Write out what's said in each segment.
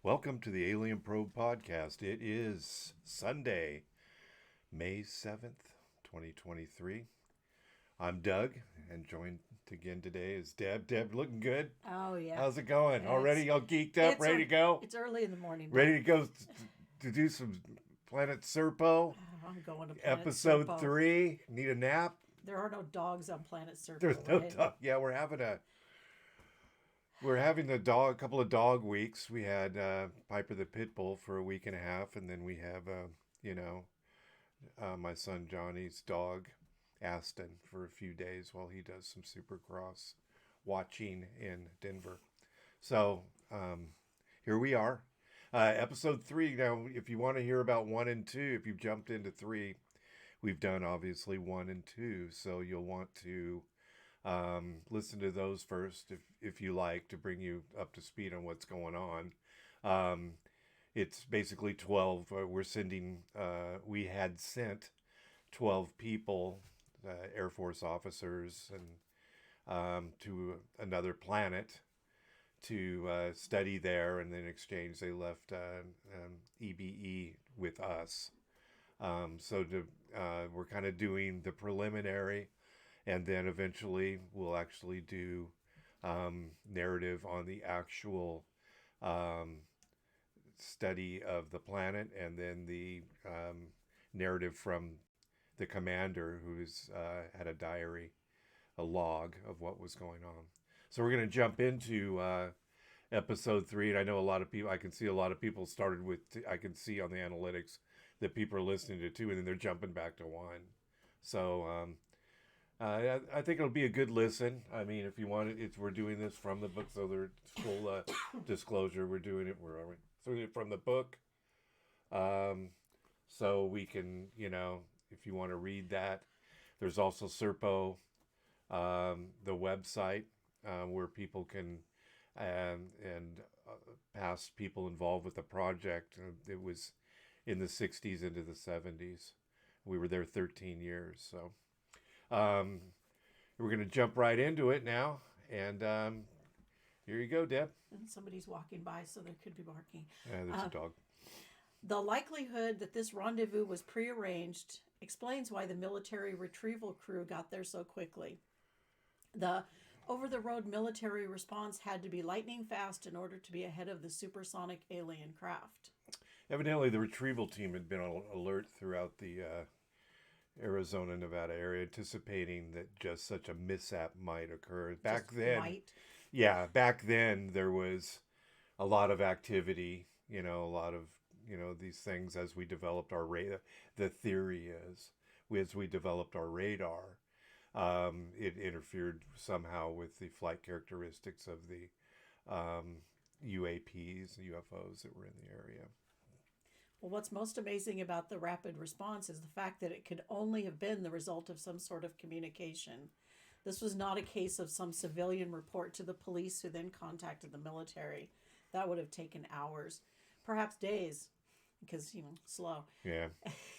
Welcome to the Alien Probe Podcast. It is Sunday, May 7th, 2023. I'm Doug, and joined again today is Deb. Deb, looking good? Oh yeah. How's it going? Yeah, Already all geeked up, ready to go? It's early in the morning. Ready to go to do some Planet Serpo? I'm going to Planet Episode Serpo. 3. Need a nap? There are no dogs on Planet Serpo. There's no right? dog. Yeah, we're having a couple of dog weeks. We had Piper the Pit Bull for a week and a half, and then we have, my son Johnny's dog, Aston, for a few days while he does some Supercross watching in Denver. So here we are, episode 3. Now, if you want to hear about 1 and 2, if you've jumped into 3, we've done obviously 1 and 2, so you'll want to listen to those first if you like, to bring you up to speed on what's going on. It's basically 12. We had sent 12 people, Air Force officers, and to another planet to study there, and then in exchange they left EBE with us. We're kind of doing the preliminary, and then eventually we'll actually do narrative on the actual study of the planet, and then the narrative from the commander, who's had a diary, a log of what was going on. So we're going to jump into episode 3, and I know a lot of people, I can see a lot of people started with, I can see on the analytics that people are listening to 2, and then they're jumping back to 1. So I think it'll be a good listen. I mean, if you want it, we're doing this from the book, so there's full disclosure. We're doing it. Where are we? Doing it from the book, so we can, if you want to read that. There's also Serpo, the website, where people can, and past people involved with the project. It was in the 60s into the 70s. We were there 13 years, so. We're going to jump right into it now, and here you go, Deb. And somebody's walking by, so there could be barking. There's a dog. The likelihood that this rendezvous was prearranged explains why the military retrieval crew got there so quickly. The over-the-road military response had to be lightning fast in order to be ahead of the supersonic alien craft. Evidently, the retrieval team had been on alert throughout the Arizona, Nevada area, anticipating that just such a mishap might occur. Back then there was a lot of activity, a lot of, these things as we developed our radar. The theory is, as we developed our radar, it interfered somehow with the flight characteristics of the UAPs, UFOs that were in the area. Well, what's most amazing about the rapid response is the fact that it could only have been the result of some sort of communication. This was not a case of some civilian report to the police who then contacted the military. That would have taken hours, perhaps days, because, slow. Yeah.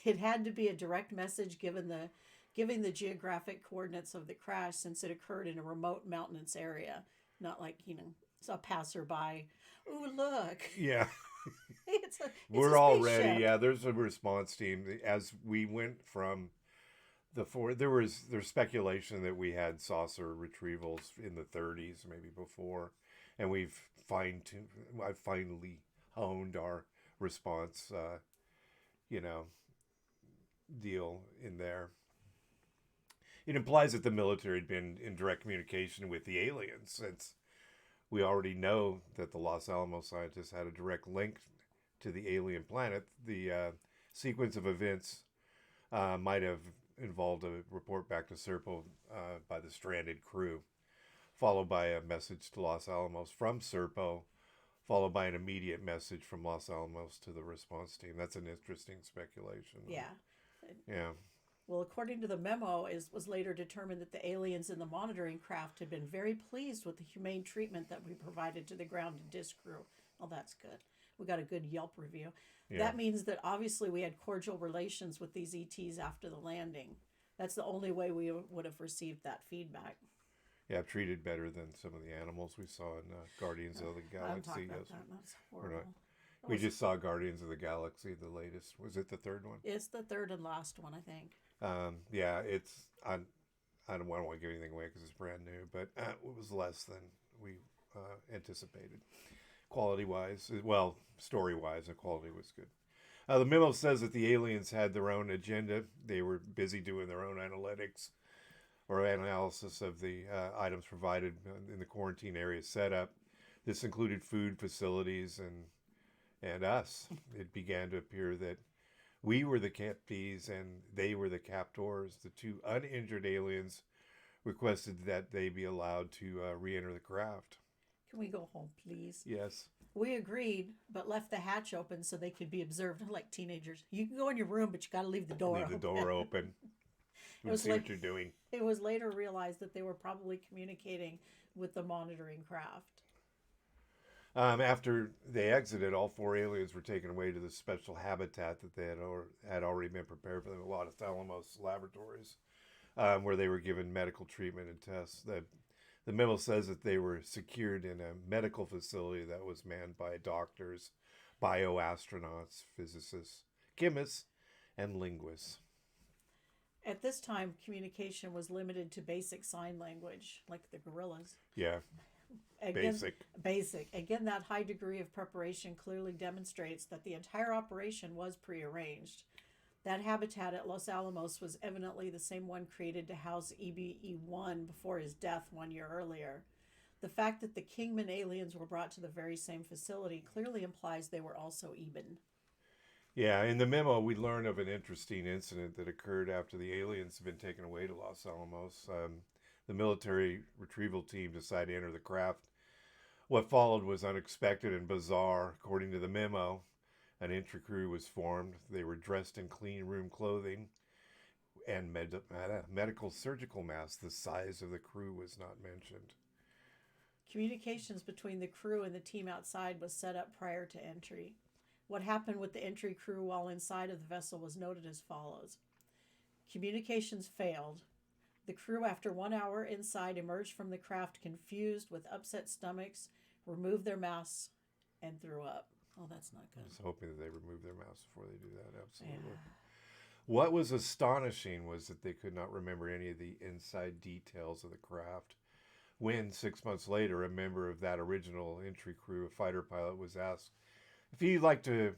It had to be a direct message giving the geographic coordinates of the crash, since it occurred in a remote mountainous area, not like, a passerby. Ooh, look. Yeah. We're all ready. Yeah, there's a response team. As we went from there's speculation that we had saucer retrievals in the 30s, maybe before, and I've finally honed our response, deal in there. It implies that the military had been in direct communication with the aliens, since we already know that the Los Alamos scientists had a direct link to the alien planet. The sequence of events might have involved a report back to Serpo by the stranded crew, followed by a message to Los Alamos from Serpo, followed by an immediate message from Los Alamos to the response team. That's an interesting speculation. Yeah. Yeah. Well, according to the memo, it was later determined that the aliens in the monitoring craft had been very pleased with the humane treatment that we provided to the ground and disc crew. Well, that's good. We got a good Yelp review. Yeah. That means that obviously we had cordial relations with these ETs after the landing. That's the only way we would have received that feedback. Yeah, treated better than some of the animals we saw in Guardians of the Galaxy. That's horrible. It We was, just saw Guardians of the Galaxy, the latest. Was it the third one? it's the third and last one, I think. Yeah, it's I don't want to give anything away because it's brand new, but it was less than we anticipated. Quality wise, well, story wise, the quality was good. The memo says that the aliens had their own agenda. They were busy doing their own analytics or analysis of the items provided in the quarantine area setup. This included food, facilities, and us. It began to appear that we were the captees and they were the captors. The two uninjured aliens requested that they be allowed to re-enter the craft. Can we go home, please? Yes. We agreed, but left the hatch open so they could be observed like teenagers. You can go in your room, but you got to leave the door Leave open. the door open. It was See like, what you're doing. it was later realized that they were probably communicating with the monitoring craft. After they exited, all four aliens were taken away to the special habitat that they had already been prepared for them at Los Alamos laboratories, where they were given medical treatment and tests. The memo says that they were secured in a medical facility that was manned by doctors, bioastronauts, physicists, chemists, and linguists. At this time, communication was limited to basic sign language, like the gorillas. Yeah, Again, basic. Again, that high degree of preparation clearly demonstrates that the entire operation was prearranged. That habitat at Los Alamos was evidently the same one created to house EBE-1 before his death 1 year earlier. The fact that the Kingman aliens were brought to the very same facility clearly implies they were also Eben. Yeah, in the memo, we learn of an interesting incident that occurred after the aliens had been taken away to Los Alamos. The military retrieval team decided to enter the craft. What followed was unexpected and bizarre. According to the memo, an entry crew was formed. They were dressed in clean room clothing and medical surgical masks. The size of the crew was not mentioned. Communications between the crew and the team outside was set up prior to entry. What happened with the entry crew while inside of the vessel was noted as follows. Communications failed. The crew, after 1 hour inside, emerged from the craft confused with upset stomachs, removed their masks, and threw up. Oh, that's not I good. was hoping that they remove their masks before they do that. Absolutely. Yeah. What was astonishing was that they could not remember any of the inside details of the craft. When, 6 months later, a member of that original entry crew, a fighter pilot, was asked if he'd like to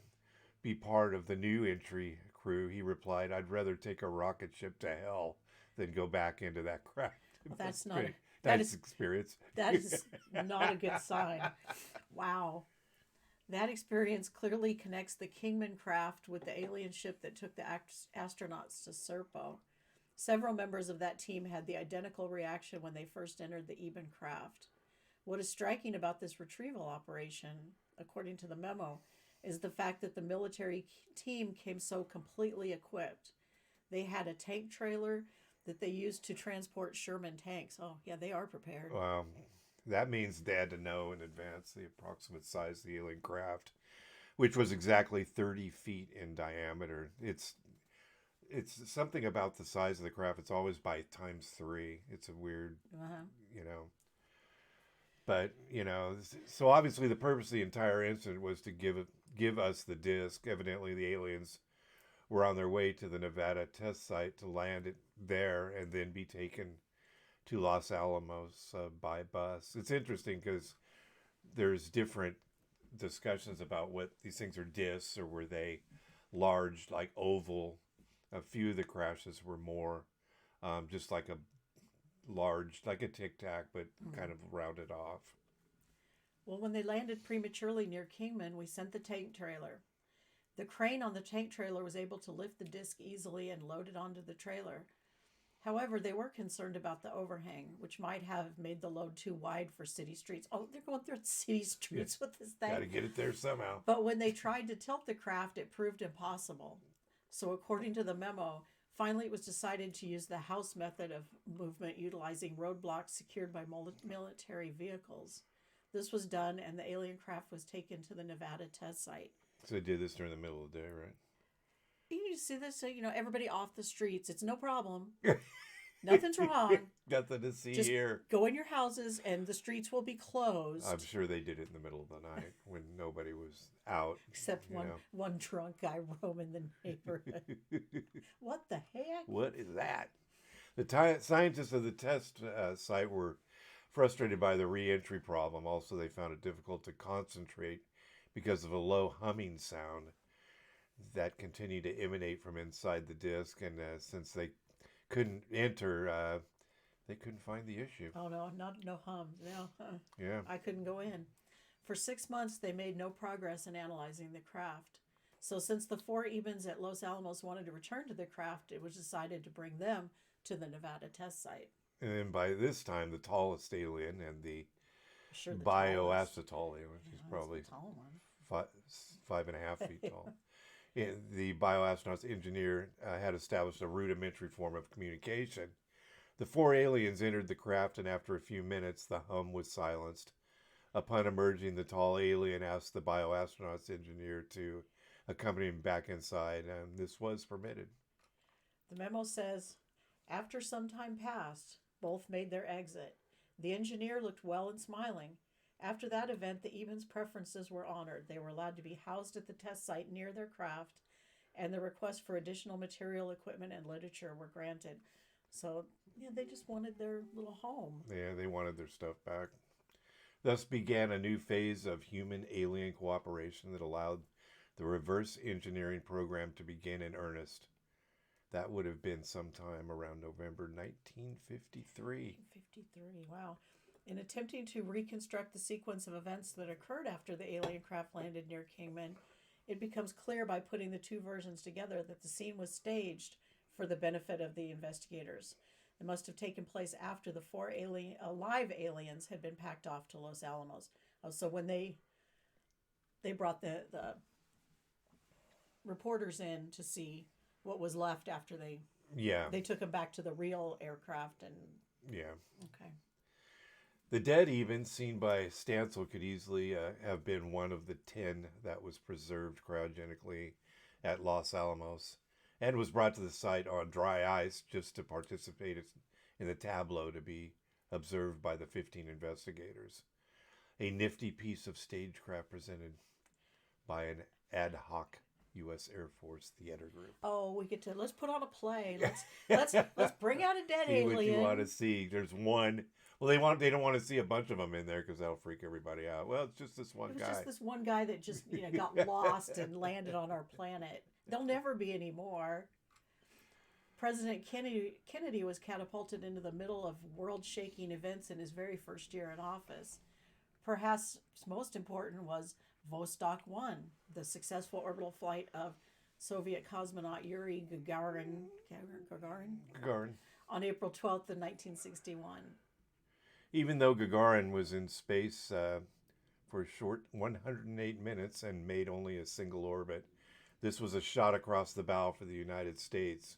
be part of the new entry crew, he replied, "I'd rather take a rocket ship to hell than go back into that craft." Well, that's not pretty that nice is experience. that is not a good sign. Wow. That experience clearly connects the Kingman craft with the alien ship that took the astronauts to Serpo. Several members of that team had the identical reaction when they first entered the Eben craft. What is striking about this retrieval operation, according to the memo, is the fact that the military team came so completely equipped. They had a tank trailer that they used to transport Sherman tanks. Oh, yeah, they are prepared. That means they had to know in advance the approximate size of the alien craft, which was exactly 30 feet in diameter. It's something about the size of the craft. It's always by times 3. It's a weird, you know. But, so obviously the purpose of the entire incident was to give us the disc. Evidently the aliens were on their way to the Nevada test site to land it there and then be taken to Los Alamos by bus. It's interesting because there's different discussions about what these things are discs or were they large, like oval. A few of the crashes were more just like a large, like a Tic Tac, but kind of rounded off. Well, when they landed prematurely near Kingman, we sent the tank trailer. The crane on the tank trailer was able to lift the disc easily and load it onto the trailer. However, they were concerned about the overhang, which might have made the load too wide for city streets. Oh, they're going through city streets with this thing. Got to get it there somehow. But when they tried to tilt the craft, it proved impossible. So according to the memo, finally it was decided to use the house method of movement utilizing roadblocks secured by military vehicles. This was done and the alien craft was taken to the Nevada test site. So they did this during the middle of the day, right? You see this, everybody off the streets. It's no problem. Nothing's wrong. Nothing to see Just here. go in your houses and the streets will be closed. I'm sure they did it in the middle of the night when nobody was out. Except you one, know. one drunk guy roaming the neighborhood. What the heck? What is that? The scientists of the test site were frustrated by the re-entry problem. Also, they found it difficult to concentrate because of a low humming sound that continued to emanate from inside the disk. And since they couldn't enter, they couldn't find the issue. Oh no, no hums. No, Yeah. I couldn't go in. For 6 months, they made no progress in analyzing the craft. So, since the 4 Ebens at Los Alamos wanted to return to the craft, it was decided to bring them to the Nevada test site. And then by this time, the tallest alien and the Sure, the tallest. bioacetali, which is Yeah, that's probably the tall one. 5.5 feet tall. The bioastronaut's engineer had established a rudimentary form of communication. The 4 aliens entered the craft, and after a few minutes, the hum was silenced. Upon emerging, the tall alien asked the bioastronaut's engineer to accompany him back inside, and this was permitted. The memo says, after some time passed, both made their exit. The engineer looked well and smiling. After that event, the Ebens' preferences were honored. They were allowed to be housed at the test site near their craft, and the request for additional material, equipment, and literature were granted. So, yeah, they just wanted their little home. Yeah, they wanted their stuff back. Thus began a new phase of human-alien cooperation that allowed the reverse engineering program to begin in earnest. That would have been sometime around November 1953. 53, wow. In attempting to reconstruct the sequence of events that occurred after the alien craft landed near Kingman, it becomes clear by putting the two versions together that the scene was staged for the benefit of the investigators. It must have taken place after the 4 live aliens had been packed off to Los Alamos. So when they brought the reporters in to see what was left after they took them back to the real aircraft and okay. The dead Ebens seen by Stancil could easily have been one of the 10 that was preserved cryogenically at Los Alamos and was brought to the site on dry ice just to participate in the tableau to be observed by the 15 investigators. A nifty piece of stagecraft presented by an ad hoc U.S. Air Force theater group. Oh, let's put on a play. Let's bring out a dead see alien. What you want to see. There's one. Well, they don't want to see a bunch of them in there because that'll freak everybody out. Well, it's just this one guy. Just this one guy that just got lost and landed on our planet. There'll never be any more. President Kennedy was catapulted into the middle of world-shaking events in his very first year in office. Perhaps most important was Vostok 1, the successful orbital flight of Soviet cosmonaut Yuri Gagarin on April 12th of 1961. Even though Gagarin was in space for a short 108 minutes and made only a single orbit, this was a shot across the bow for the United States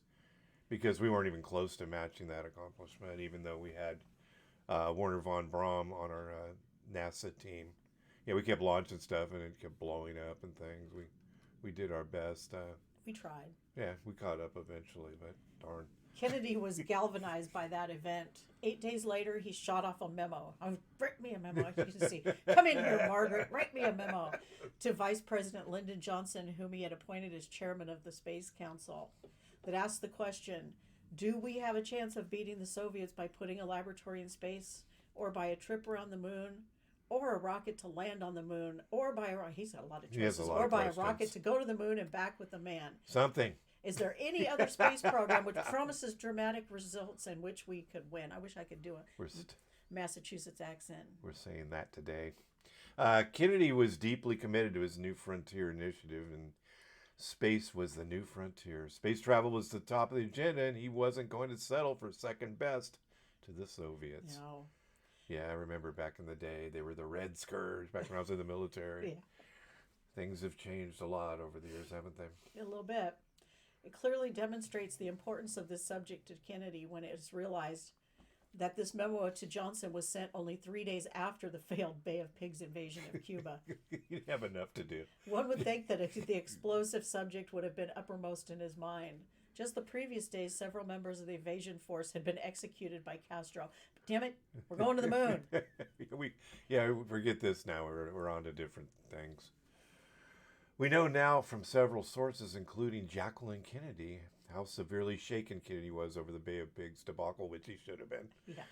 because we weren't even close to matching that accomplishment, even though we had Werner von Braun on our NASA team. Yeah, we kept launching stuff and it kept blowing up and things. We did our best. We tried. Yeah, we caught up eventually, but darn. Kennedy was galvanized by that event. 8 days later, he shot off a memo. Write me a memo. You can see. Come in here, Margaret. Write me a memo to Vice President Lyndon Johnson, whom he had appointed as chairman of the Space Council, that asked the question, do we have a chance of beating the Soviets by putting a laboratory in space, or by a trip around the moon, or a rocket to land on the moon, or by he's got a lot of choices, or by a rocket to go to the moon and back with a man. Something. Is there any other space program which promises dramatic results and which we could win? I wish I could do a Massachusetts accent. We're saying that today. Kennedy was deeply committed to his New Frontier initiative, and space was the new frontier. Space travel was the top of the agenda, and he wasn't going to settle for second best to the Soviets. No. Yeah, I remember back in the day, they were the Red Scourge back when I was in the military. Yeah. Things have changed a lot over the years, haven't they? A little bit. It clearly demonstrates the importance of this subject to Kennedy when it is realized that this memo to Johnson was sent only 3 days after the failed Bay of Pigs invasion of Cuba. You'd have enough to do. One would think that the explosive subject would have been uppermost in his mind. Just the previous days, several members of the invasion force had been executed by Castro. But damn it, we're going to the moon. we forget this now. We're on to different things. We know now from several sources, including Jacqueline Kennedy, how severely shaken Kennedy was over the Bay of Pigs debacle, which he should have been. Yeah.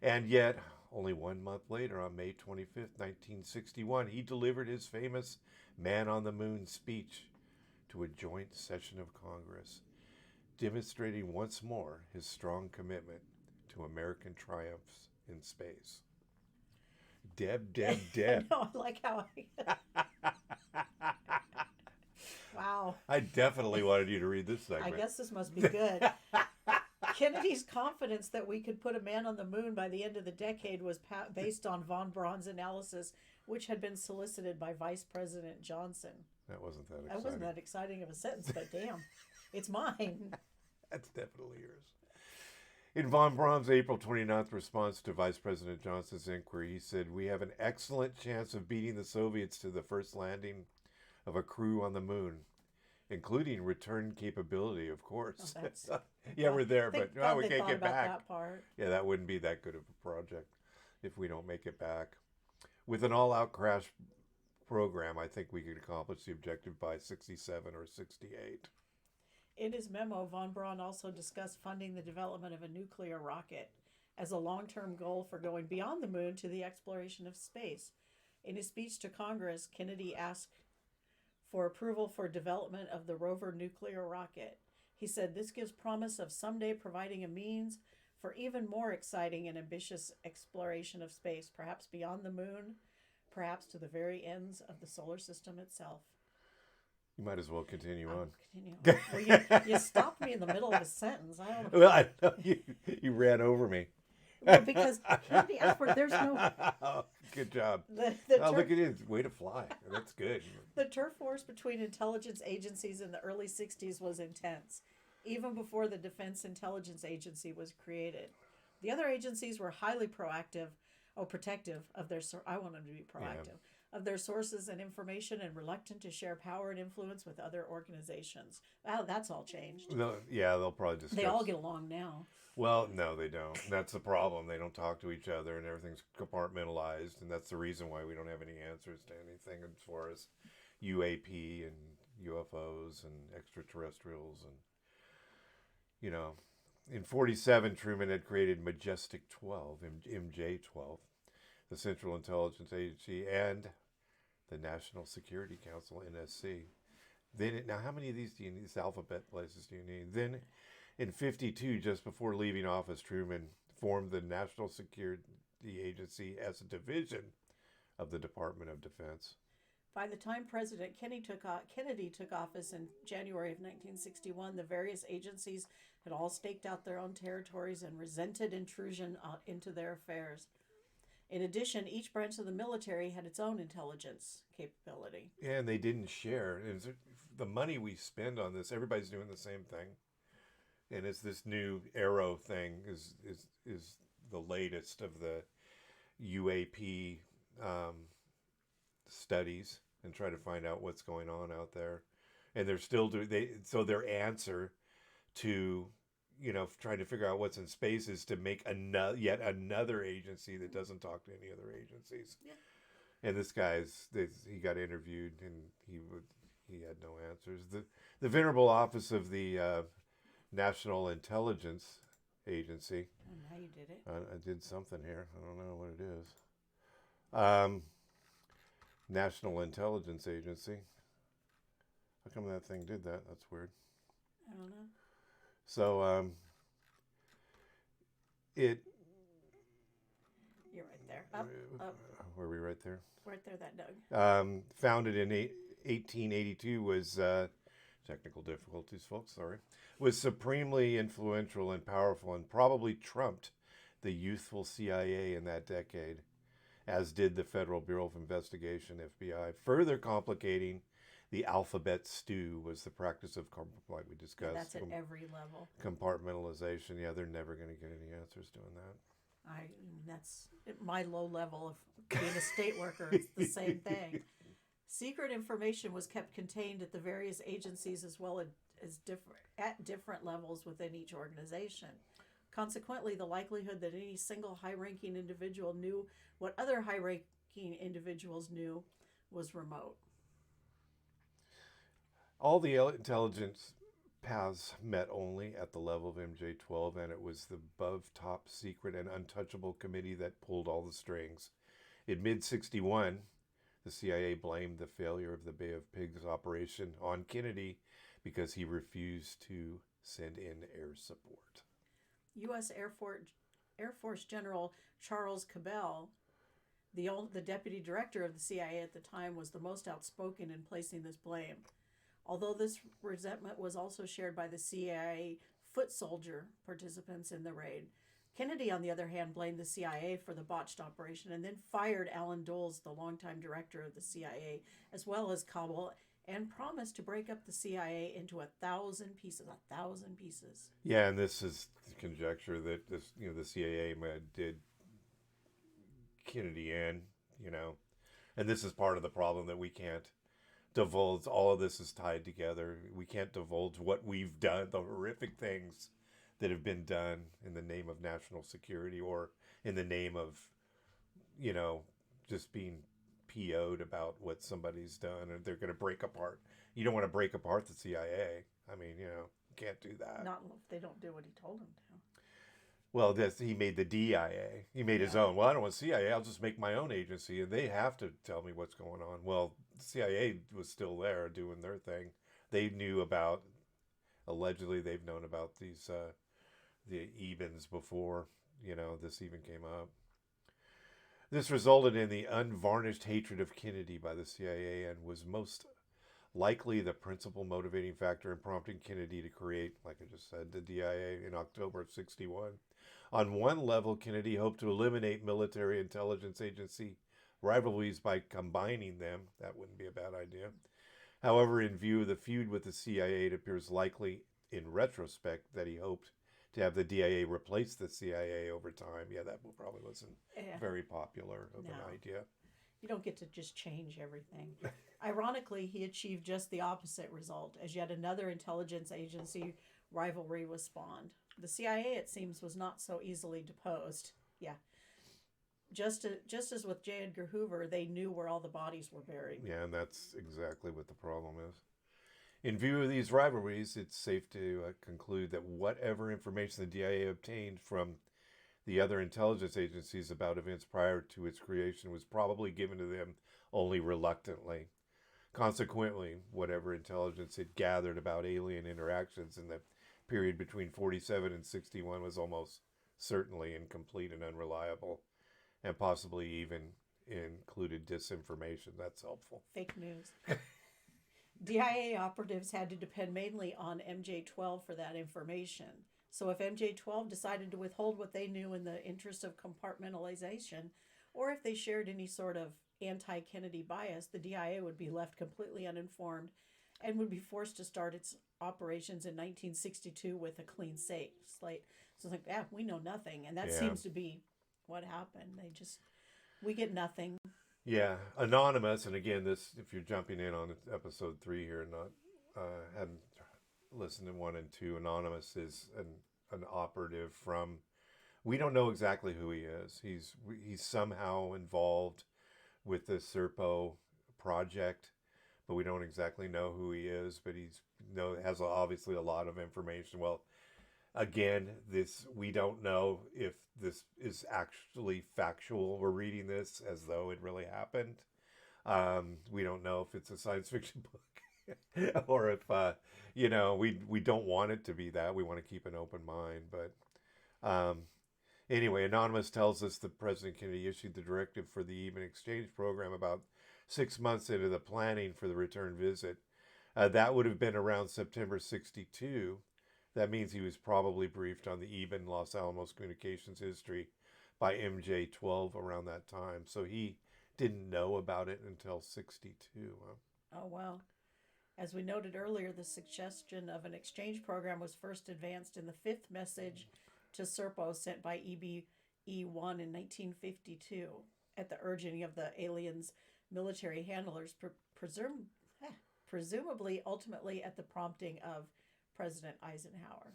And yet, only 1 month later, on May 25th, 1961, he delivered his famous Man on the Moon speech to a joint session of Congress, demonstrating once more his strong commitment to American triumphs in space. Deb. I know, I like how Wow. I definitely wanted you to read this segment. I guess this must be good. Kennedy's confidence that we could put a man on the moon by the end of the decade was based on von Braun's analysis, which had been solicited by Vice President Johnson. That wasn't that exciting. That wasn't that exciting of a sentence, but damn, it's mine. That's definitely yours. In von Braun's April 29th response to Vice President Johnson's inquiry, he said, "We have an excellent chance of beating the Soviets to the first landing of a crew on the moon, including return capability, of course." Oh, yeah, we're there, but we can't get back. That part. Yeah, that wouldn't be that good of a project if we don't make it back. With an all-out crash program, I think we could accomplish the objective by 67 or 68. In his memo, von Braun also discussed funding the development of a nuclear rocket as a long-term goal for going beyond the moon to the exploration of space. In his speech to Congress, Kennedy asked for approval for development of the rover nuclear rocket. He said, "This gives promise of someday providing a means for even more exciting and ambitious exploration of space, perhaps beyond the moon, perhaps to the very ends of the solar system itself." You might as well continue on. Continue. Well, you stopped me in the middle of a sentence. I don't know. Well, I know you ran over me. Well, because Kennedy asked for, there's no... Good job. The Look at it. Way to fly. That's good. The turf wars between intelligence agencies in the early 60s was intense, even before the Defense Intelligence Agency was created. The other agencies were highly protective of their... I want them to be proactive. Yeah. Of their sources and information, and reluctant to share power and influence with other organizations. Wow, that's all changed. They'll probably discuss. They all get along now. Well, no, they don't. That's the problem. They don't talk to each other, and everything's compartmentalized, and that's the reason why we don't have any answers to anything as far as UAP and UFOs and extraterrestrials. And, you know, in 1947, Truman had created Majestic 12, MJ-12, the Central Intelligence Agency, and the National Security Council, NSC. Now, how many of these do you need? These alphabet places do you need? Then, in 1952, just before leaving office, Truman formed the National Security Agency as a division of the Department of Defense. By the time President Kennedy took office in January of 1961, the various agencies had all staked out their own territories and resented intrusion into their affairs. In addition, each branch of the military had its own intelligence capability. Yeah, and they didn't share. And the money we spend on this, everybody's doing the same thing. And it's this new Arrow thing is the latest of the UAP studies, and try to find out what's going on out there. And they're still so their answer to, trying to figure out what's in space is to make yet another agency that doesn't talk to any other agencies. Yeah. And this he got interviewed, and he had no answers. The venerable office of the National Intelligence Agency. Oh, now you did it. I did something here. I don't know what it is. National Intelligence Agency. How come that thing did that? That's weird. I don't know. So, You're right there. Up. Were we right there? Right there, that Doug. Founded in 1882 was, technical difficulties, folks, sorry, was supremely influential and powerful, and probably trumped the youthful CIA in that decade, as did the Federal Bureau of Investigation, FBI. Further complicating the alphabet stew was the practice of, like we discussed. Yeah, that's at every level. Compartmentalization. Yeah, they're never going to get any answers doing that. That's at my low level of being a state worker. It's the same thing. Secret information was kept contained at the various agencies as well as at different levels within each organization. Consequently, the likelihood that any single high ranking individual knew what other high ranking individuals knew was remote. All the intelligence paths met only at the level of MJ12, and it was the above top secret and untouchable committee that pulled all the strings. In mid 61, the CIA blamed the failure of the Bay of Pigs operation on Kennedy because he refused to send in air support. U.S. Air Force General Charles Cabell, the deputy director of the CIA at the time, was the most outspoken in placing this blame. Although this resentment was also shared by the CIA foot soldier participants in the raid, Kennedy, on the other hand, blamed the CIA for the botched operation and then fired Alan Dulles, the longtime director of the CIA, as well as Cabell, and promised to break up the CIA into 1,000 pieces. 1,000 pieces. Yeah, and this is conjecture that the CIA did Kennedy in, and this is part of the problem that we can't divulge. All of this is tied together. We can't divulge what we've done, the horrific things that have been done in the name of national security or in the name of, just being PO'd about what somebody's done, and they're going to break apart. You don't want to break apart the CIA. I mean, can't do that. Not if they don't do what he told them to. Well, he made the DIA. He made his own. Well, I don't want CIA. I'll just make my own agency, and they have to tell me what's going on. Well, the CIA was still there doing their thing. They knew about, allegedly, they've known about these, the Ebens before, this even came up. This resulted in the unvarnished hatred of Kennedy by the CIA and was most likely the principal motivating factor in prompting Kennedy to create, like I just said, the DIA in October of 61. On one level, Kennedy hoped to eliminate military intelligence agency rivalries by combining them. That wouldn't be a bad idea. However, in view of the feud with the CIA, it appears likely, in retrospect, that he hoped to have the DIA replace the CIA over time. Yeah, that probably wasn't very popular of an idea. You don't get to just change everything. Ironically, he achieved just the opposite result, as yet another intelligence agency rivalry was spawned. The CIA, it seems, was not so easily deposed. Yeah. Just as with J. Edgar Hoover, they knew where all the bodies were buried. Yeah, and that's exactly what the problem is. In view of these rivalries, it's safe to conclude that whatever information the DIA obtained from the other intelligence agencies about events prior to its creation was probably given to them only reluctantly. Consequently, whatever intelligence it gathered about alien interactions in the period between 47 and 61 was almost certainly incomplete and unreliable, and possibly even included disinformation. That's helpful. Fake news. DIA operatives had to depend mainly on MJ12 for that information. So if MJ12 decided to withhold what they knew in the interest of compartmentalization, or if they shared any sort of anti-Kennedy bias, the DIA would be left completely uninformed and would be forced to start its operations in 1962 with a clean slate. So it's like, we know nothing. And that seems to be what happened. We get nothing. Yeah, anonymous, and again, this, if you're jumping in on episode 3 here and not hadn't listened to 1 and 2, anonymous is an operative from, we don't know exactly who he is. He's somehow involved with the Serpo project, but we don't exactly know who he is. But has obviously a lot of information. Well, again, we don't know if this is actually factual. We're reading this as though it really happened. We don't know if it's a science fiction book or if, we don't want it to be that. We want to keep an open mind. But anyway, Anonymous tells us that President Kennedy issued the directive for the Even Exchange program about 6 months into the planning for the return visit. That would have been around September 62. That means he was probably briefed on the Eben Los Alamos communications history by MJ12 around that time. So he didn't know about it until 62. Huh? Oh, wow. As we noted earlier, the suggestion of an exchange program was first advanced in the 5th message to Serpo sent by EB-E1 in 1952 at the urging of the aliens' military handlers, presumably ultimately at the prompting of President Eisenhower.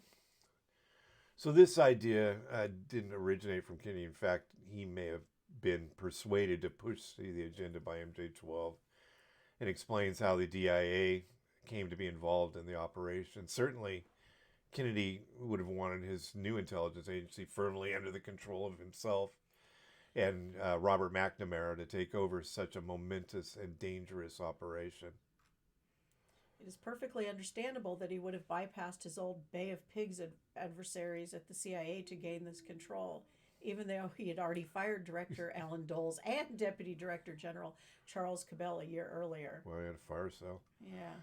So this idea didn't originate from Kennedy. In fact, he may have been persuaded to push the agenda by MJ12, and explains how the DIA came to be involved in the operation. Certainly, Kennedy would have wanted his new intelligence agency firmly under the control of himself and Robert McNamara to take over such a momentous and dangerous operation. It is perfectly understandable that he would have bypassed his old Bay of Pigs adversaries at the CIA to gain this control, even though he had already fired Director Alan Dulles and Deputy Director General Charles Cabell a year earlier. Well, he had a fire sale. Yeah.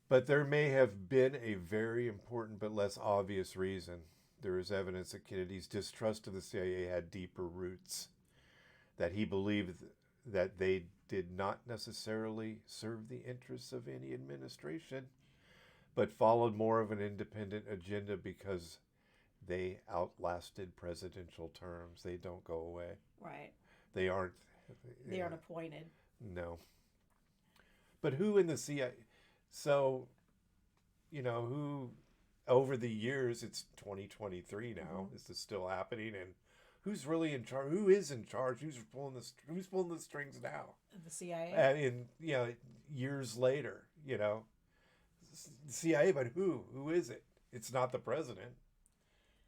But there may have been a very important but less obvious reason. There is evidence that Kennedy's distrust of the CIA had deeper roots, that he believed that they did not necessarily serve the interests of any administration, but followed more of an independent agenda because they outlasted presidential terms. They don't go away. Right. They aren't. They aren't appointed. No. But who in the CIA? So, who over the years, it's 2023 now. Mm-hmm. This is still happening, and who's really in charge? Who is in charge? Who's pulling the strings now? The CIA. And years later, the CIA, but who? Who is it? It's not the president.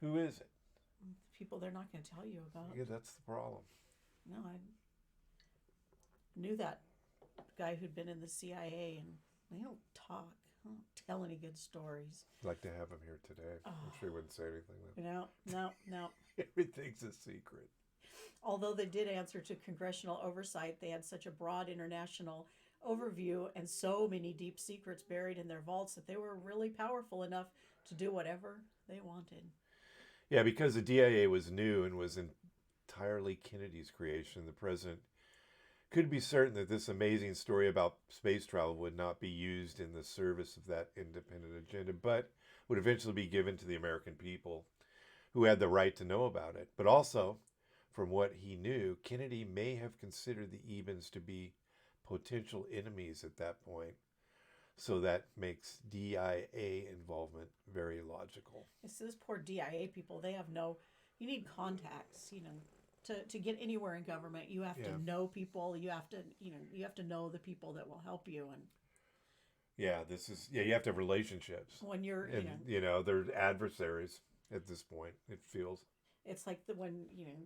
Who is it? People they're not going to tell you about. Yeah, that's the problem. No, I knew that guy who'd been in the CIA, and they don't talk. They don't tell any good stories. I'd like to have him here today. I'm sure he wouldn't say anything. No. Everything's a secret. Although they did answer to congressional oversight, they had such a broad international overview and so many deep secrets buried in their vaults that they were really powerful enough to do whatever they wanted. Yeah, because the DIA was new and was entirely Kennedy's creation, the president could be certain that this amazing story about space travel would not be used in the service of that independent agenda, but would eventually be given to the American people who had the right to know about it. But also, from what he knew, Kennedy may have considered the Ebens to be potential enemies at that point. So that makes DIA involvement very logical. So this poor DIA people, they have you need contacts, to get anywhere in government. You have to know people. You have to know the people that will help you. And you have to have relationships. When you're, they're adversaries at this point, it feels. It's like when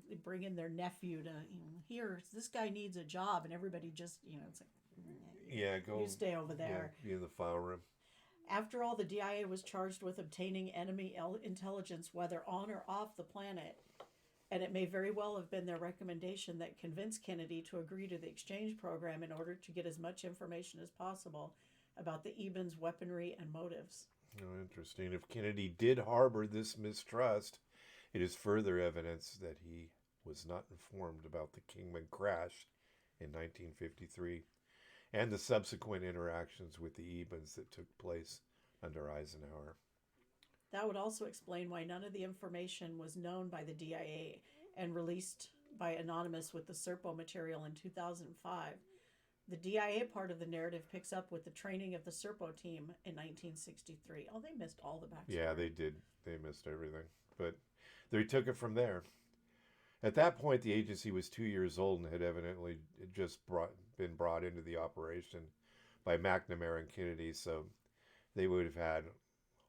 they bring in their nephew to, here, this guy needs a job, and everybody just, it's like, go. You stay over there. Yeah, be in the file room. After all, the DIA was charged with obtaining enemy intelligence, whether on or off the planet. And it may very well have been their recommendation that convinced Kennedy to agree to the exchange program in order to get as much information as possible about the Ebens' weaponry and motives. Oh, interesting. If Kennedy did harbor this mistrust, it is further evidence that he was not informed about the Kingman crash in 1953 and the subsequent interactions with the Ebens that took place under Eisenhower. That would also explain why none of the information was known by the DIA and released by Anonymous with the Serpo material in 2005. The DIA part of the narrative picks up with the training of the Serpo team in 1963. Oh, they missed all the backstory. Yeah, they did. They missed everything. But they took it from there. At that point, the agency was 2 years old and had evidently just been brought into the operation by McNamara and Kennedy, so they would have had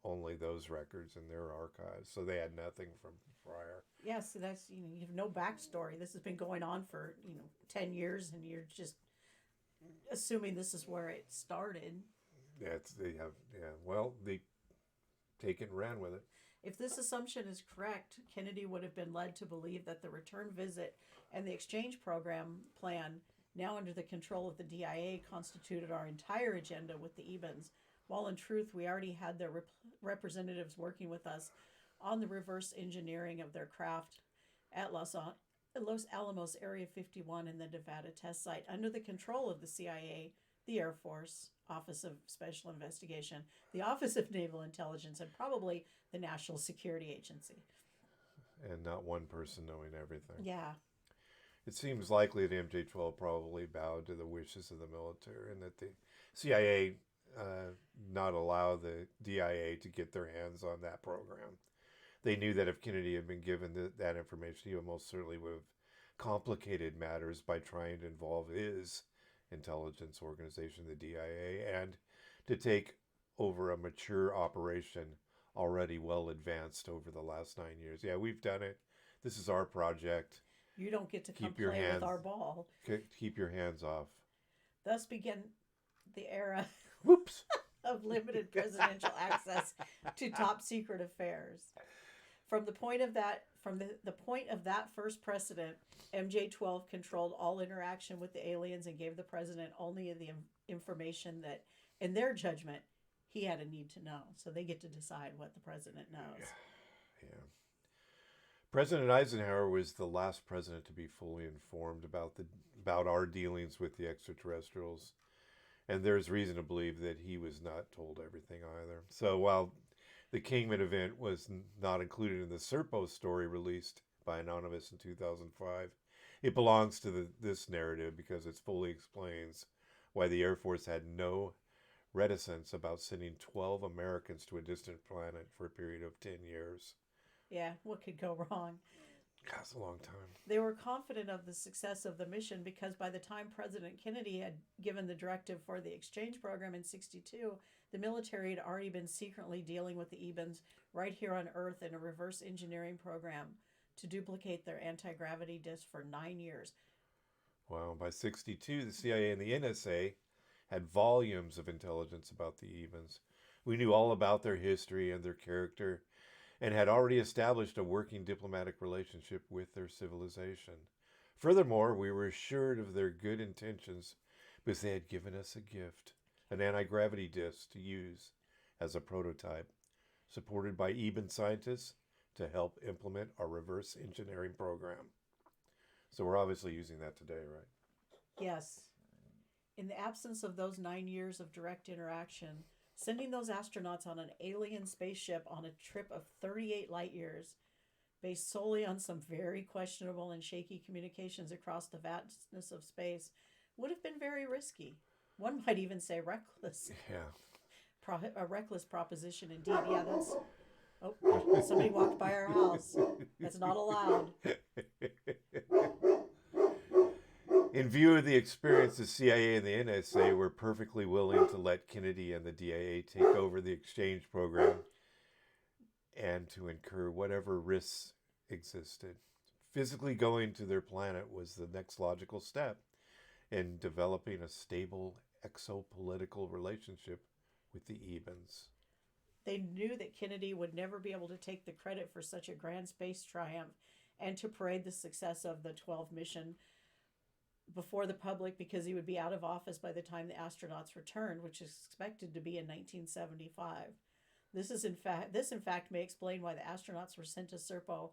only those records in their archives, so they had nothing from prior. Yeah, so that's, you have no backstory. This has been going on for, 10 years, and you're just assuming this is where it started. They take it and ran with it. If this assumption is correct, Kennedy would have been led to believe that the return visit and the exchange program plan, now under the control of the DIA, constituted our entire agenda with the Ebens, while in truth we already had their representatives working with us on the reverse engineering of their craft at Los Alamos Area 51 in the Nevada test site under the control of the CIA, the Air Force, Office of Special Investigation, the Office of Naval Intelligence, and probably the National Security Agency. And not one person knowing everything. Yeah. It seems likely that MJ-12 probably bowed to the wishes of the military and that CIA not allow the DIA to get their hands on that program. They knew that if Kennedy had been given that information, he would most certainly would have complicated matters by trying to involve his intelligence organization, the DIA, and to take over a mature operation already well advanced over the last 9 years. Yeah, we've done it. This is our project. You don't get to come Keep your play hands- with our ball. Keep your hands off. Thus began the era Whoops. of limited presidential access to top secret affairs. From the point of that first precedent, MJ-12 controlled all interaction with the aliens and gave the president only the information that, in their judgment, he had a need to know. So they get to decide what the president knows. Yeah. President Eisenhower was the last president to be fully informed about our dealings with the extraterrestrials, and there's reason to believe that he was not told everything either. So while the Kingman event was not included in the Serpo story released by Anonymous in 2005, it belongs to this narrative because it fully explains why the Air Force had no reticence about sending 12 Americans to a distant planet for a period of 10 years. Yeah, what could go wrong? God, that's a long time. They were confident of the success of the mission because by the time President Kennedy had given the directive for the exchange program in '62, the military had already been secretly dealing with the Ebens right here on Earth in a reverse engineering program to duplicate their anti-gravity disk for 9 years. Wow, by '62, the CIA and the NSA had volumes of intelligence about the Ebens. We knew all about their history and their character, and had already established a working diplomatic relationship with their civilization. Furthermore, we were assured of their good intentions because they had given us a gift, an anti-gravity disk to use as a prototype, supported by Eben scientists to help implement our reverse engineering program. So we're obviously using that today, right? Yes. In the absence of those 9 years of direct interaction, sending those astronauts on an alien spaceship on a trip of 38 light years, based solely on some very questionable and shaky communications across the vastness of space, would have been very risky. One might even say reckless. Yeah. A reckless proposition indeed. Yeah, that's... Oh, somebody walked by our house. That's not allowed. In view of the experience, the CIA and the NSA were perfectly willing to let Kennedy and the DIA take over the exchange program and to incur whatever risks existed. Physically going to their planet was the next logical step in developing a stable exopolitical relationship with the Ebens. They knew that Kennedy would never be able to take the credit for such a grand space triumph and to parade the success of the 12 mission before the public because he would be out of office by the time the astronauts returned, which is expected to be in 1975. This in fact may explain why the astronauts were sent to Serpo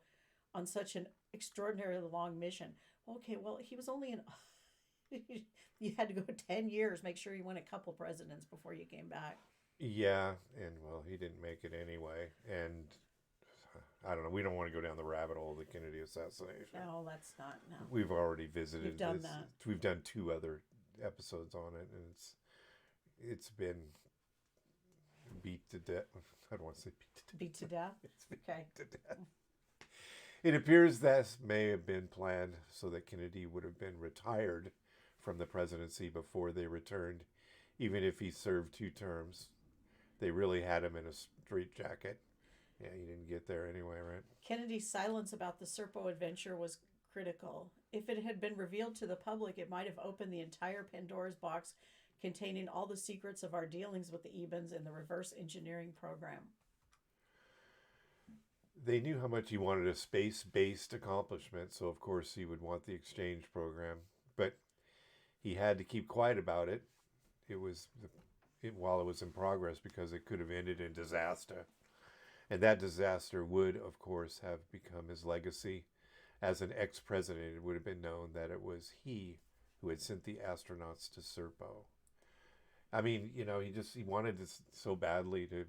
on such an extraordinarily long mission. Okay, well, he was only in... You had to go 10 years, make sure you went a couple presidents before you came back. Yeah, and well, he didn't make it anyway. And I don't know, we don't want to go down the rabbit hole of the Kennedy assassination. No, that's not, no. We've already visited We've done this. that. We've done 2 other episodes on it, and it's been beat to death. I don't want to say beat to death. Beat to death? It's been Okay. beat to death. It appears that may have been planned so that Kennedy would have been retired from the presidency before they returned, even if he served 2 terms. They really had him in a straitjacket. Yeah, he didn't get there anyway, right? Kennedy's silence about the Serpo adventure was critical. If it had been revealed to the public, it might have opened the entire Pandora's box containing all the secrets of our dealings with the Ebens and the reverse engineering program. They knew how much he wanted a space-based accomplishment, so of course he would want the exchange program. But he had to keep quiet about it. While it was in progress because it could have ended in disaster. And that disaster would, of course, have become his legacy. As an ex-president, it would have been known that it was he who had sent the astronauts to Serpo. I mean, he wanted this so badly to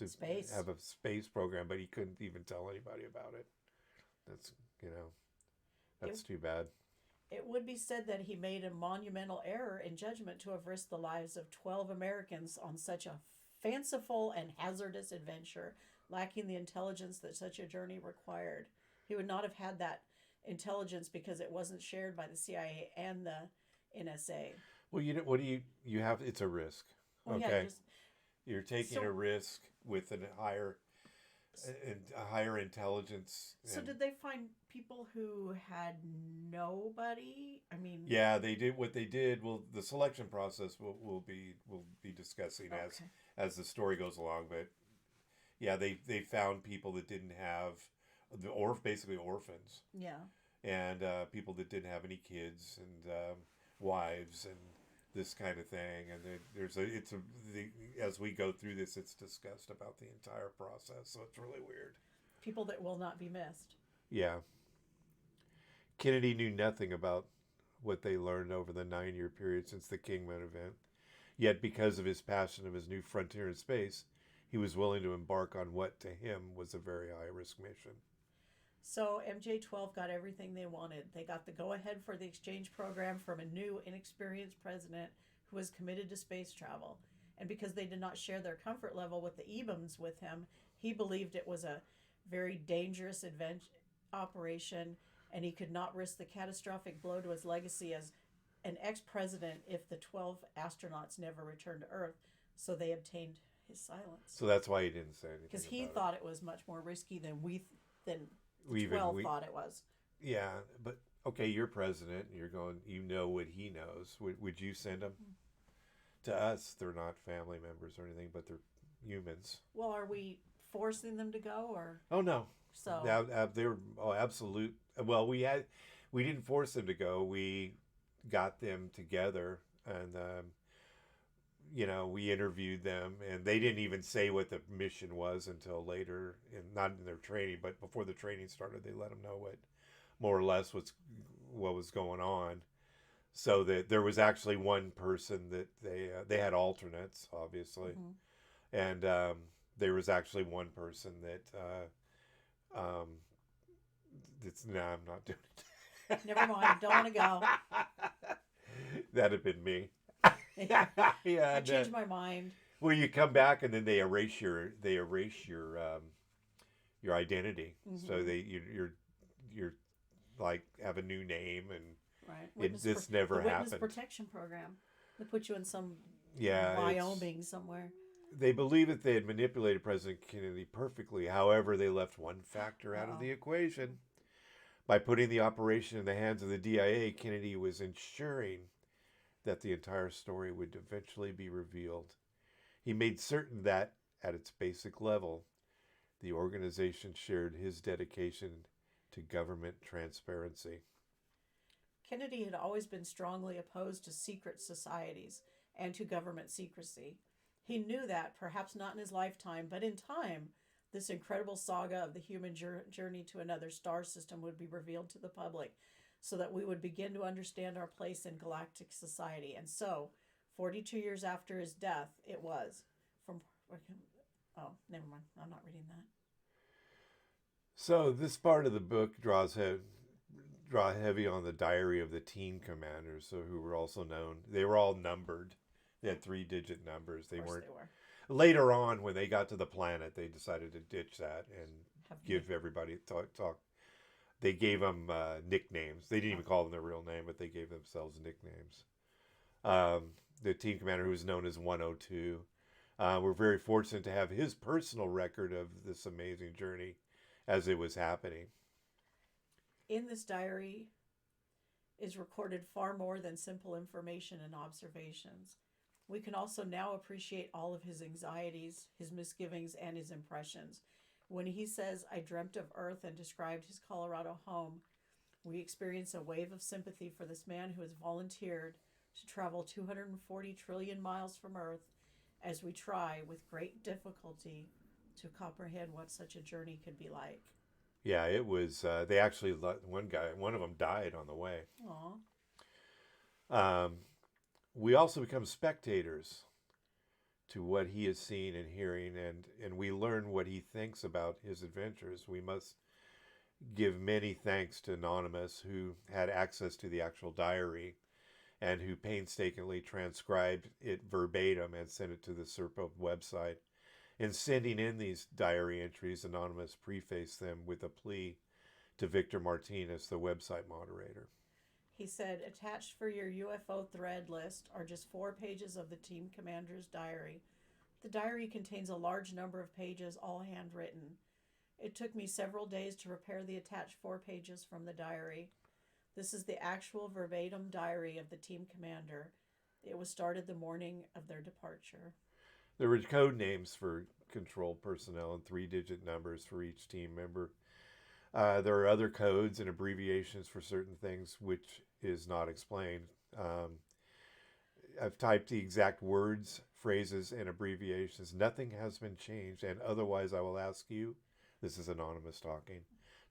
Space. have a space program, but he couldn't even tell anybody about it. That's too bad. It would be said that he made a monumental error in judgment to have risked the lives of 12 Americans on such a fanciful and hazardous adventure, lacking the intelligence that such a journey required. He would not have had that intelligence because it wasn't shared by the CIA and the NSA. Well, what do you have? It's a risk. Well, Okay. yeah, just You're taking so a risk with a higher intelligence. so did they find people who had nobody? I mean, Yeah, they did what they did. Well, the selection process we'll be discussing okay. as the story goes along. But yeah, they found people that didn't have basically orphans, Yeah. and people that didn't have any kids and wives and this kind of thing. And as we go through this, it's discussed about the entire process. So it's really weird. People that will not be missed. Yeah. Kennedy knew nothing about what they learned over the 9-year period since the Kingman event. Yet, because of his passion of his new frontier in space, he was willing to embark on what, to him, was a very high-risk mission. So MJ-12 got everything they wanted. They got the go-ahead for the exchange program from a new, inexperienced president who was committed to space travel. And because they did not share their comfort level with the Ebens with him, he believed it was a very dangerous operation, and he could not risk the catastrophic blow to his legacy as an ex-president if the 12 astronauts never returned to Earth. So they obtained his silence. So that's why he didn't say anything. Because he thought it was much more risky than than We 12 thought it was. Yeah, but okay, you're president. You're going. You know what he knows. Would you send him? To us, they're not family members or anything, but they're humans. Well, are we forcing them to go, or Oh no. so? They're absolute. Well, we didn't force them to go. We got them together, and we interviewed them, and they didn't even say what the mission was until later, not in their training, but before the training started, they let them know what, more or less, what was going on. So that there was actually one person that they had alternates, obviously, and there was actually one person that that's I'm not doing it. Never mind. Don't want to go. That'd have been me. Yeah, I changed my mind. Well, you come back and then they erase your identity. So you're like have a new name, and Right. this never the happened. Witness protection program. They put you in some Yeah, Wyoming somewhere. They believe that they had manipulated President Kennedy perfectly. However, they left one factor out of the equation. By putting the operation in the hands of the DIA, Kennedy was ensuring that the entire story would eventually be revealed. He made certain that, at its basic level, the organization shared his dedication to government transparency. Kennedy had always been strongly opposed to secret societies and to government secrecy. He knew that, perhaps not in his lifetime, but in time, this incredible saga of the human journey to another star system would be revealed to the public, so that we would begin to understand our place in galactic society. And so, 42 years after his death, it was from... Oh, never mind. I'm not reading that. So this part of the book draw heavy on the diary of the teen commanders, so who were also known. They were all numbered. They had 3-digit numbers. They weren't. They were. Later on, when they got to the planet, they decided to ditch that and give everybody talk. They gave them nicknames. They didn't even call them their real name, but they gave themselves nicknames. The team commander, who was known as 102, we're very fortunate to have his personal record of this amazing journey as it was happening. In this diary is recorded far more than simple information and observations. We can also now appreciate all of his anxieties, his misgivings, and his impressions. When he says, "I dreamt of Earth," and described his Colorado home, we experience a wave of sympathy for this man who has volunteered to travel 240 trillion miles from Earth, as we try with great difficulty to comprehend what such a journey could be like. Yeah, it was. They actually one of them died on the way. Aww. We also become spectators to what he is seeing and hearing, and we learn what he thinks about his adventures. We must give many thanks to Anonymous, who had access to the actual diary and who painstakingly transcribed it verbatim and sent it to the Serpo website. In sending in these diary entries, Anonymous prefaced them with a plea to Victor Martinez, the website moderator. He said, attached for your UFO thread list are just 4 pages of the team commander's diary. The diary contains a large number of pages, all handwritten. It took me several days to prepare the attached 4 pages from the diary. This is the actual verbatim diary of the team commander. It was started the morning of their departure. There were code names for control personnel and 3-digit numbers for each team member. There are other codes and abbreviations for certain things, which is not explained. I've typed the exact words, phrases, and abbreviations. Nothing has been changed, and otherwise I will ask you, this is Anonymous talking,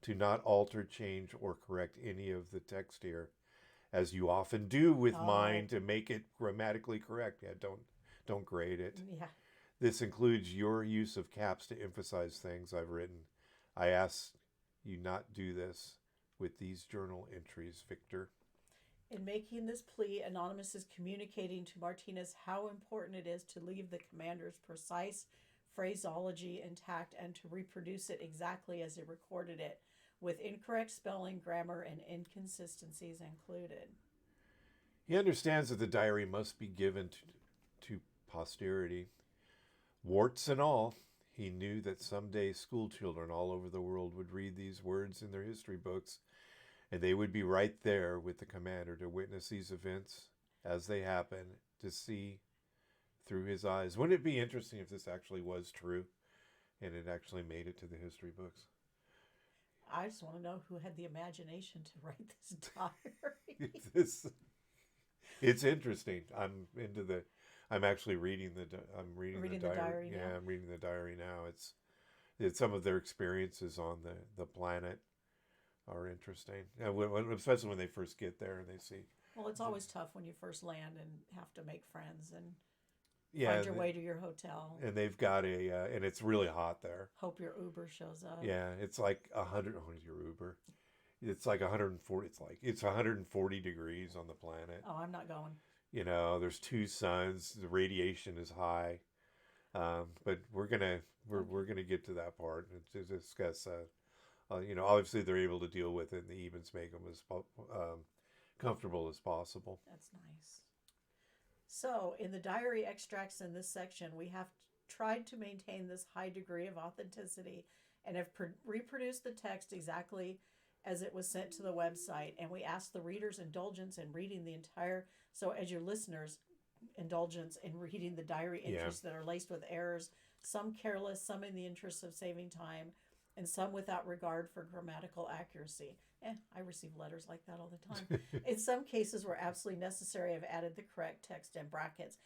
to not alter, change, or correct any of the text here, as you often do with mine to make it grammatically correct. Yeah, don't grade it. Yeah. This includes your use of caps to emphasize things I've written. I ask you not do this with these journal entries, Victor. In making this plea, Anonymous is communicating to Martinez how important it is to leave the commander's precise phraseology intact and to reproduce it exactly as he recorded it, with incorrect spelling, grammar, and inconsistencies included. He understands that the diary must be given to posterity. Warts and all, he knew that someday school children all over the world would read these words in their history books, and they would be right there with the commander to witness these events as they happen, to see through his eyes. Wouldn't it be interesting if this actually was true and it actually made it to the history books? I just want to know who had the imagination to write this diary. It's interesting. I'm actually reading the diary. Yeah, I'm reading the diary now. It's some of their experiences on the planet are interesting, especially when they first get there and they see. Well, it's always tough when you first land and have to make friends and Yeah, find your way to your hotel. and they've got and it's really hot there. Hope your Uber shows up. Yeah, it's like 100. Oh, your Uber. It's like 140. It's 140 degrees on the planet. Oh, I'm not going. You know, there's 2 suns. The radiation is high, but we're gonna get to that part and to discuss. Obviously they're able to deal with it, and the Ebens make them as comfortable as possible. That's nice. So, in the diary extracts in this section, we have tried to maintain this high degree of authenticity and have reproduced the text exactly as it was sent to the website. And we ask the reader's indulgence in reading the entire, so as your listeners, indulgence in reading the diary entries that are laced with errors, some careless, some in the interest of saving time, and some without regard for grammatical accuracy. I receive letters like that all the time. In some cases where absolutely necessary, I've added the correct text and brackets.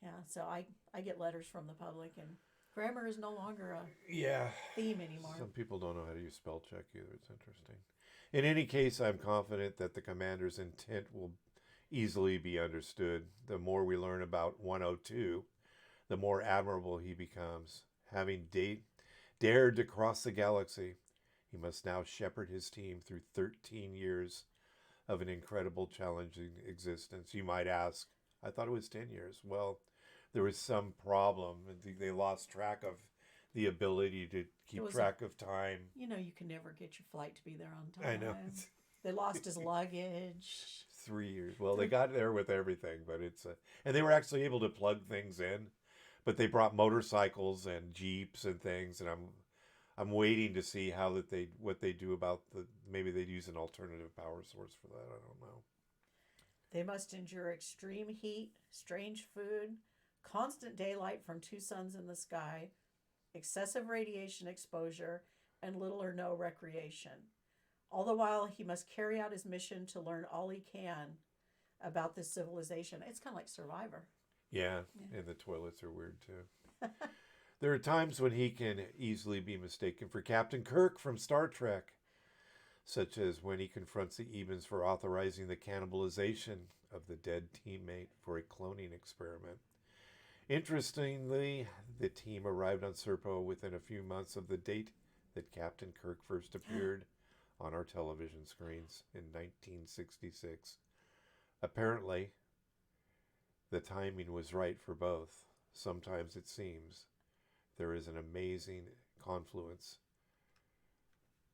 Yeah, so I get letters from the public, and grammar is no longer a theme anymore. Some people don't know how to use spell check either. It's interesting. In any case, I'm confident that the commander's intent will easily be understood. The more we learn about 102, the more admirable he becomes. Having dared to cross the galaxy, he must now shepherd his team through 13 years of an incredible, challenging existence. You might ask, I thought it was 10 years. Well, there was some problem. They lost track of the ability to keep track of time. You can never get your flight to be there on time. I know. They lost his luggage. 3 years. Well, they got there with everything, but and they were actually able to plug things in, but they brought motorcycles and Jeeps and things, and I'm waiting to see what they do about maybe they'd use an alternative power source for that. I don't know. They must endure extreme heat, strange food, constant daylight from 2 suns in the sky, excessive radiation exposure, and little or no recreation. All the while, he must carry out his mission to learn all he can about this civilization. It's kind of like Survivor. Yeah, and the toilets are weird too. There are times when he can easily be mistaken for Captain Kirk from Star Trek, such as when he confronts the Ebens for authorizing the cannibalization of the dead teammate for a cloning experiment. Interestingly, the team arrived on Serpo within a few months of the date that Captain Kirk first appeared on our television screens in 1966. Apparently, the timing was right for both. Sometimes it seems there is an amazing confluence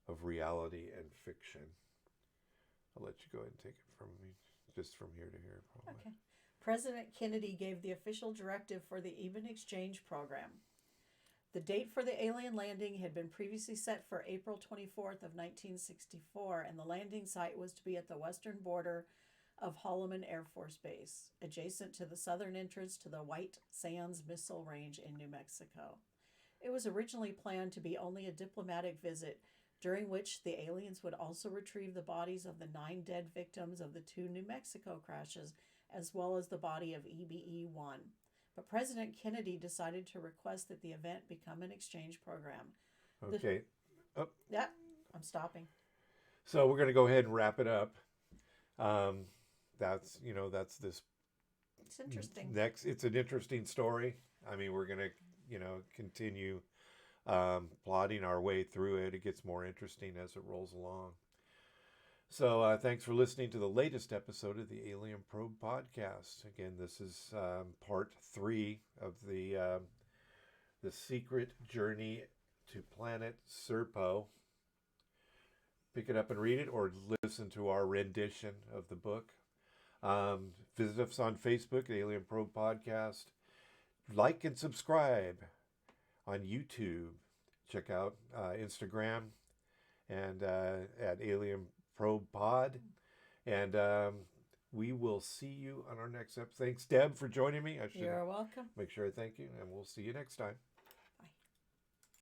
of reality and fiction. I'll let you go ahead and take it from me, just from here to here, probably. Okay. President Kennedy gave the official directive for the Eben Exchange program. The date for the alien landing had been previously set for April 24th of 1964, and the landing site was to be at the western border of Holloman Air Force Base, adjacent to the southern entrance to the White Sands Missile Range in New Mexico. It was originally planned to be only a diplomatic visit, during which the aliens would also retrieve the bodies of the 9 dead victims of the 2 New Mexico crashes, as well as the body of EBE-1. But President Kennedy decided to request that the event become an exchange program. Okay. Yeah, I'm stopping. So we're going to go ahead and wrap it up. That's this It's interesting. it's an interesting story. I mean, we're going to, continue plotting our way through it. It gets more interesting as it rolls along. So thanks for listening to the latest episode of the Alien Probe podcast. Again, this is part 3 of the secret journey to planet Serpo. Pick it up and read it, or listen to our rendition of the book. Visit us on Facebook at Alien Probe Podcast. Like and subscribe on YouTube. Check out Instagram and at Alien Probe Pod. And we will see you on our next episode. Thanks, Deb, for joining me. You're welcome. Make sure I thank you, and we'll see you next time.